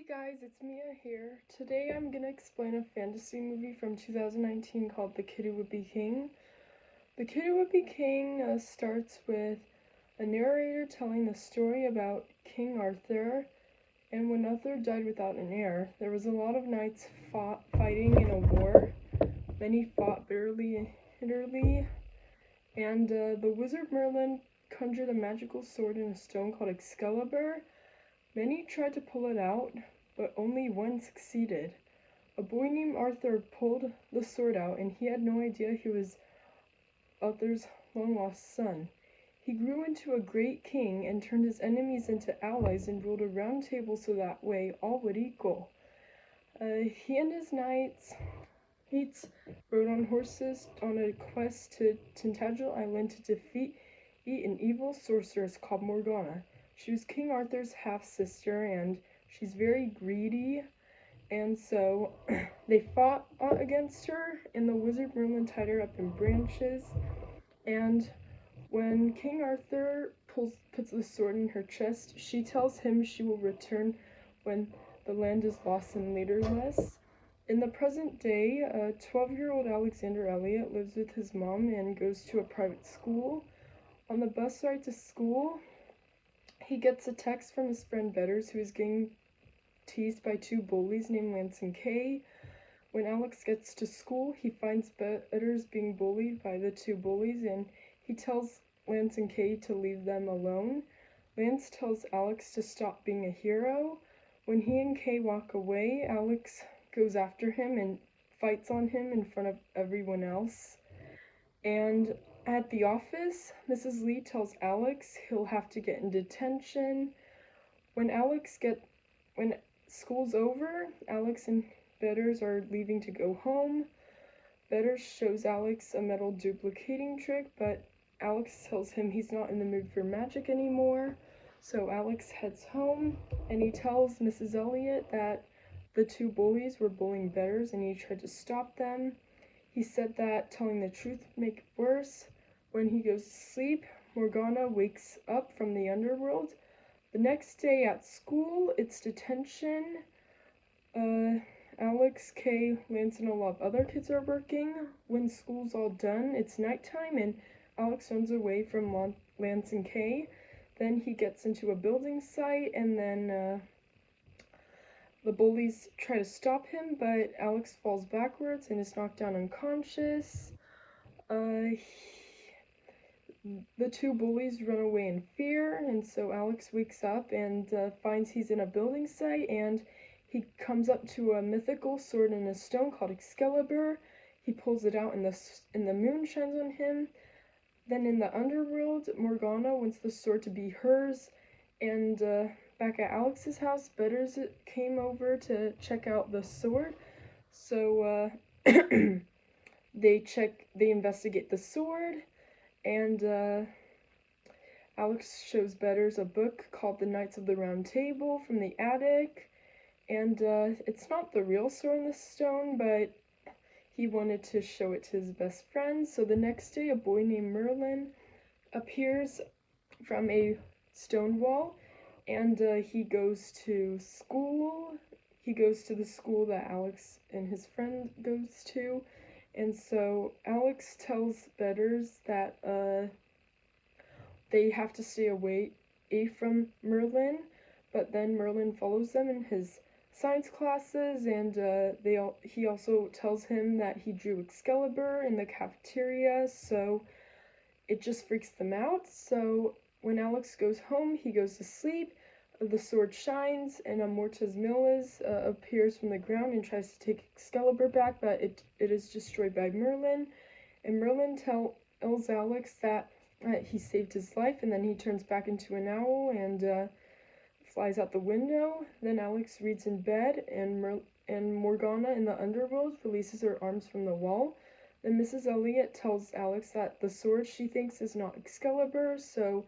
Guys, it's Mia here. Today I'm gonna explain a fantasy movie from 2019 called The Kid Who Would Be King. The Kid Who Would Be King starts with a narrator telling the story about King Arthur, and when Arthur died without an heir, there was a lot of knights fighting in a war. Many fought bitterly, and the wizard Merlin conjured a magical sword in a stone called Excalibur. Many tried to pull it out, but only one succeeded. A boy named Arthur pulled the sword out, and he had no idea he was Arthur's long-lost son. He grew into a great king and turned his enemies into allies and ruled a round table so that way all would equal. He and his knights rode on horses on a quest to Tintagel Island to defeat an evil sorceress called Morgana. She was King Arthur's half-sister, and she's very greedy, and so they fought against her, and the wizard Merlin tied her up in branches, and when King Arthur puts the sword in her chest, she tells him she will return when the land is lost and later less. In the present day, 12-year-old Alexander Elliot lives with his mom and goes to a private school. On the bus ride to school, he gets a text from his friend Betters, who is getting teased by two bullies named Lance and Kay. When Alex gets to school, he finds Betters being bullied by the two bullies, and he tells Lance and Kay to leave them alone. Lance tells Alex to stop being a hero. When he and Kay walk away, Alex goes after him and fights on him in front of everyone else. And at the office, Mrs. Lee tells Alex he'll have to get in detention. When school's over, Alex and Betters are leaving to go home. Betters shows Alex a metal duplicating trick, but Alex tells him he's not in the mood for magic anymore. So Alex heads home, and he tells Mrs. Elliot that the two bullies were bullying Betters and he tried to stop them. He said that telling the truth would make it worse. When he goes to sleep, Morgana wakes up from the underworld. The next day at school, it's detention. Alex, Kay, Lance, and a lot of other kids are working. When school's all done, it's nighttime, and Alex runs away from Lance and Kay. Then he gets into a building site, and then the bullies try to stop him, but Alex falls backwards and is knocked down unconscious. The two bullies run away in fear, and so Alex wakes up and finds he's in a building site, and he comes up to a mythical sword in a stone called Excalibur. He pulls it out, and the moon shines on him. Then in the underworld, Morgana wants the sword to be hers, and back at Alex's house, Betters came over to check out the sword. So they investigate the sword, and Alex shows Betters a book called The Knights of the Round Table from the attic, and it's not the real sword in the stone, but he wanted to show it to his best friend. So the next day, a boy named Merlin appears from a stone wall, and he goes to school. He goes to the school that Alex and his friend goes to, and so Alex tells Betters that they have to stay away from Merlin, but then Merlin follows them in his science classes, and he also tells him that he drew Excalibur in the cafeteria, so it just freaks them out. So when Alex goes home, he goes to sleep. The sword shines, and Mortis Millis appears from the ground and tries to take Excalibur back, but it is destroyed by Merlin. And Merlin tells Alex that he saved his life, and then he turns back into an owl and flies out the window. Then Alex reads in bed, and Morgana in the underworld releases her arms from the wall. Then Mrs. Elliot tells Alex that the sword she thinks is not Excalibur, so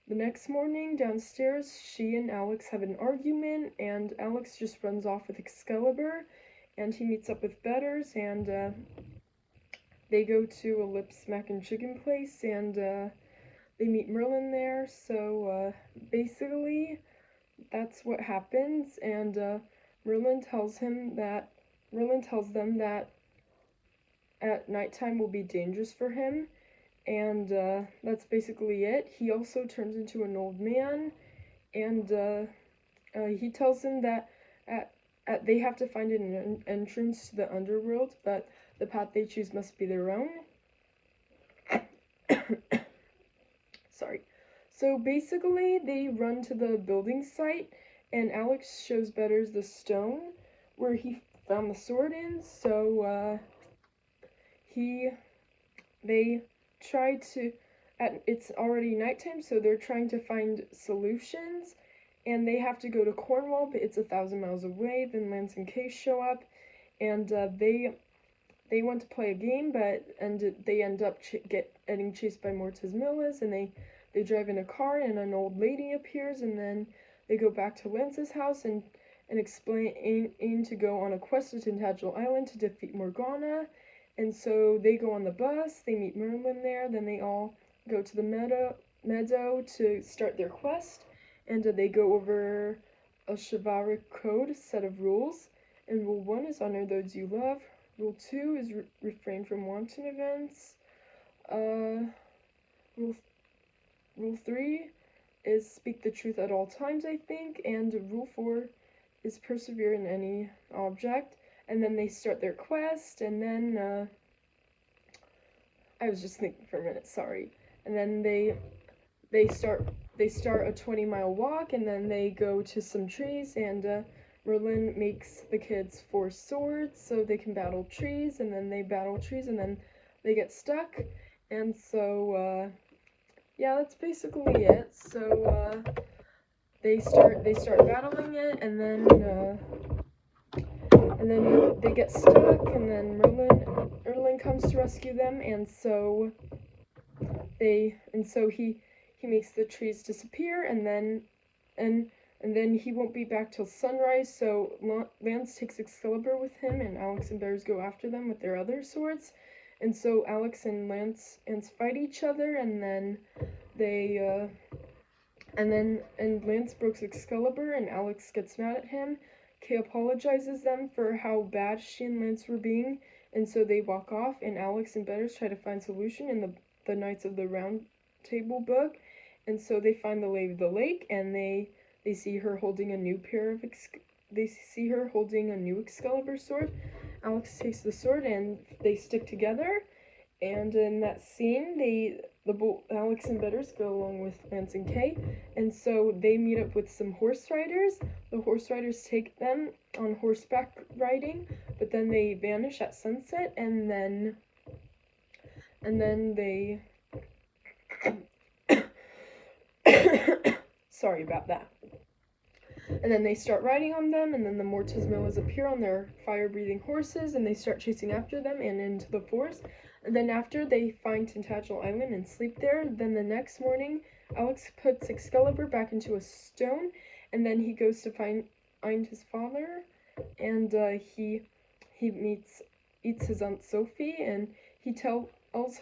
the next morning downstairs, she and Alex have an argument, and Alex just runs off with Excalibur, and he meets up with Betters, and they go to a lip smack and chicken place, and they meet Merlin there. So basically, that's what happens, and Merlin tells them that at nighttime will be dangerous for him, and that's basically it. He also turns into an old man, and he tells them that at, they have to find an entrance to the underworld, but the path they choose must be their own. Sorry. So basically, they run to the building site, and Alex shows Butters the stone where he found the sword in. So they try to. It's already nighttime, so they're trying to find solutions, and they have to go to Cornwall, but it's 1,000 miles away. Then Lance and Kay show up, and they want to play a game, but they end up getting chased by Mortismillas, and they drive in a car, and an old lady appears, and then they go back to Lance's house and aim to go on a quest to Tintagel Island to defeat Morgana. And so they go on the bus, they meet Merlin there, then they all go to the meadow to start their quest, and they go over a chivalric code set of rules. And rule 1 is honor those you love. Rule 2 is refrain from wanton events. Rule 3 is speak the truth at all times, I think. And rule 4 is persevere in any object. And then they start their quest, and then I was just thinking for a minute, sorry. And then they start a 20-mile walk, and then they go to some trees, and Merlin makes the kids 4 swords so they can battle trees, and then they battle trees, and then they get stuck. And so yeah, that's basically it. So they start battling it, and then they get stuck, and then Merlin comes to rescue them, and so he makes the trees disappear, and then he won't be back till sunrise. So Lance takes Excalibur with him, and Alex and Butters go after them with their other swords. And so Alex and Lance fight each other, and then Lance breaks Excalibur, and Alex gets mad at him. Kay apologizes them for how bad she and Lance were being, and so they walk off, and Alex and Butters try to find solution in the Knights of the Round Table book. And so they find the Lady of the Lake, and they see her holding a new Excalibur sword. Alex takes the sword, and they stick together. And in that scene, Alex and Butters go along with Lance and Kay, and so they meet up with some horse riders. The horse riders take them on horseback riding, but then they vanish at sunset, and then they sorry about that. And then they start riding on them, and then the Mortismillas appear on their fire-breathing horses, and they start chasing after them and into the forest. And then after they find Tintagel Island and sleep there, then the next morning, Alex puts Excalibur back into a stone, and then he goes to find his father, and he eats his Aunt Sophie, and he tells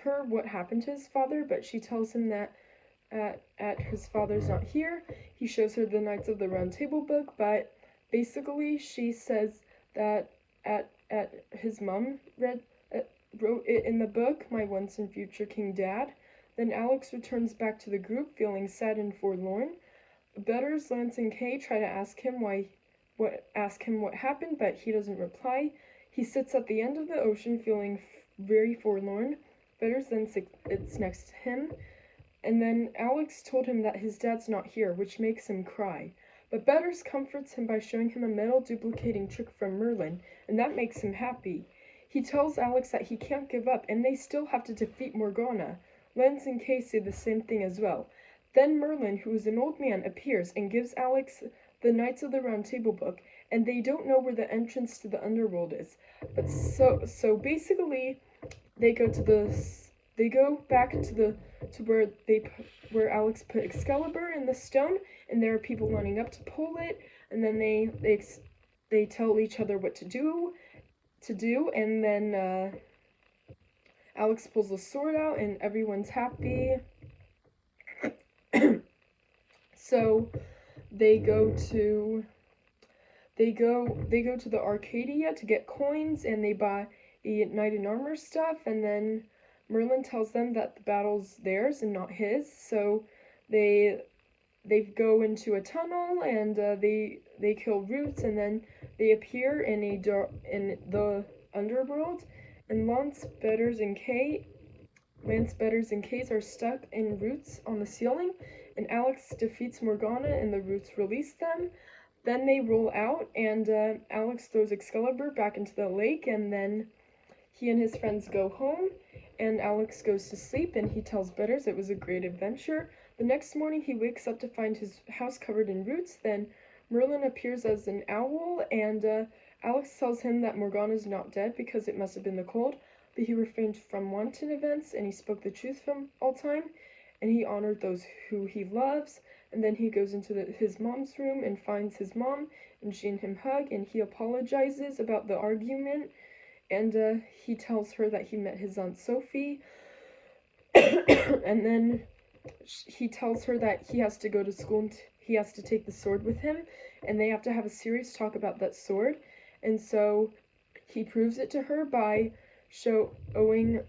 her what happened to his father, but she tells him that at his father's not here. He shows her the Knights of the Round Table book, but basically she says that at his mom wrote it in the book, my once and future King Dad. Then Alex returns back to the group, feeling sad and forlorn. Butters, Lance, and Kay try to ask him what happened, but he doesn't reply. He sits at the end of the ocean, feeling very forlorn. Butters then sits next to him, and then Alex told him that his dad's not here, which makes him cry. But Butters comforts him by showing him a metal duplicating trick from Merlin, and that makes him happy. He tells Alex that he can't give up, and they still have to defeat Morgana. Lance and Kay say the same thing as well. Then Merlin, who is an old man, appears and gives Alex the Knights of the Round Table book, and they don't know where the entrance to the underworld is. But so basically, they go back to where Alex put Excalibur in the stone, and there are people running up to pull it, and then they tell each other what to do, and then Alex pulls the sword out, and everyone's happy. So they go to the Arcadia to get coins, and they buy a knight in armor stuff, and then Merlin tells them that the battle's theirs and not his, so they go into a tunnel, and they kill Roots, and then they appear in the underworld, and Lance Betters and Case are stuck in Roots on the ceiling, and Alex defeats Morgana, and the Roots release them. Then they roll out, and Alex throws Excalibur back into the lake, and then he and his friends go home, and Alex goes to sleep, and he tells Betters it was a great adventure. The next morning he wakes up to find his house covered in roots. Then Merlin appears as an owl, and Alex tells him that Morgana's not dead because it must have been the cold, but he refrained from wanton events, and he spoke the truth from all time, and he honored those who he loves. And then he goes into his mom's room and finds his mom, and she and him hug, and he apologizes about the argument, and he tells her that he met his Aunt Sophie, and then he tells her that he has to go to school and he has to take the sword with him, and they have to have a serious talk about that sword. And so he proves it to her by showing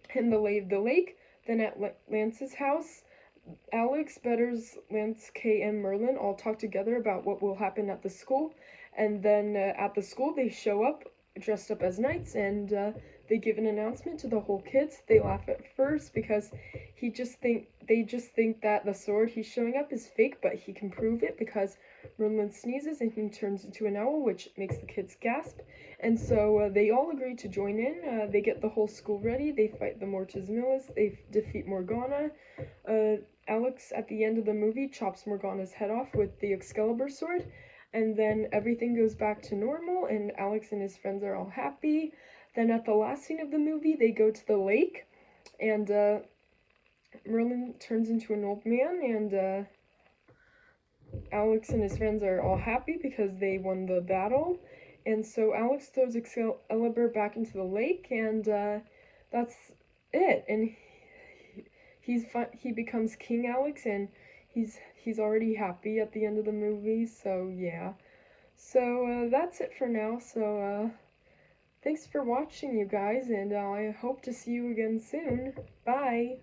him the lay of the lake. Then at Lance's house, Alex, Betters, Lance, Kay, and Merlin all talk together about what will happen at the school. And then at the school, they show up dressed up as knights, and they give an announcement to the whole kids. They laugh at first because they just think that the sword he's showing up is fake, but he can prove it because Merlin sneezes and he turns into an owl, which makes the kids gasp. And so they all agree to join in. They get the whole school ready. They fight the Mortismillas. They defeat Morgana. Alex, at the end of the movie, chops Morgana's head off with the Excalibur sword, and then everything goes back to normal, and Alex and his friends are all happy. Then at the last scene of the movie, they go to the lake, and Merlin turns into an old man, and Alex and his friends are all happy because they won the battle. And so Alex throws Excalibur back into the lake, and that's it. And he becomes King Alex, and he's already happy at the end of the movie. So yeah. So that's it for now. So thanks for watching, you guys, and I hope to see you again soon. Bye.